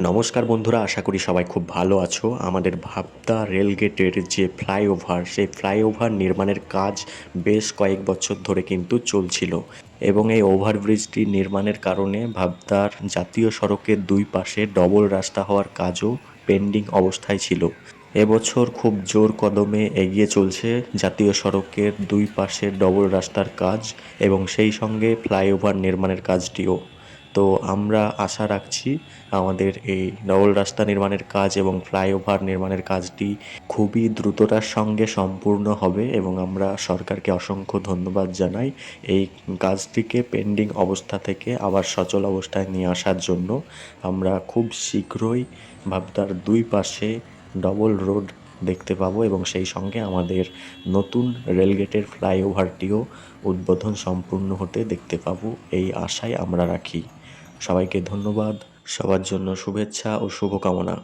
নমস্কার বন্ধুরা, আশা করি সবাই খুব ভালো আছো। আমাদের ভাবদা রেলগেটের যে ফ্লাইওভার, সেই ফ্লাইওভার নির্মাণের কাজ বেশ কয়েক বছর ধরে কিন্তু চলছিল এবং এই ওভারব্রিজটি নির্মাণের কারণে ভাবদার জাতীয় সড়কের দুই পাশে ডবল রাস্তা হওয়ার কাজও পেন্ডিং অবস্থায় ছিল। এবছর খুব জোর কদমে এগিয়ে চলছে জাতীয় সড়কের দুই পাশে ডবল রাস্তার কাজ এবং সেই সঙ্গে ফ্লাইওভার নির্মাণের কাজটিও। তো আমরা আশা রাখছি আমাদের এই ডবল রাস্তা নির্মাণের কাজ এবং ফ্লাইওভার নির্মাণের কাজটি খুবই দ্রুততার সঙ্গে সম্পূর্ণ হবে এবং আমরা সরকারকে অসংখ্য ধন্যবাদ জানাই এই কাজটিকে পেন্ডিং অবস্থা থেকে আবার সচল অবস্থায় নিয়ে আসার জন্য। আমরা খুব শীঘ্রই ভাবদার দুই পাশে ডবল রোড দেখতে পাবো এবং সেই সঙ্গে আমাদের নতুন রেলগেটের ফ্লাইওভারটিও উদ্বোধন সম্পূর্ণ হতে দেখতে পাবো, এই আশায় আমরা রাখি। সবাইকে ধন্যবাদ, সবার জন্য শুভেচ্ছা ও শুভকামনা।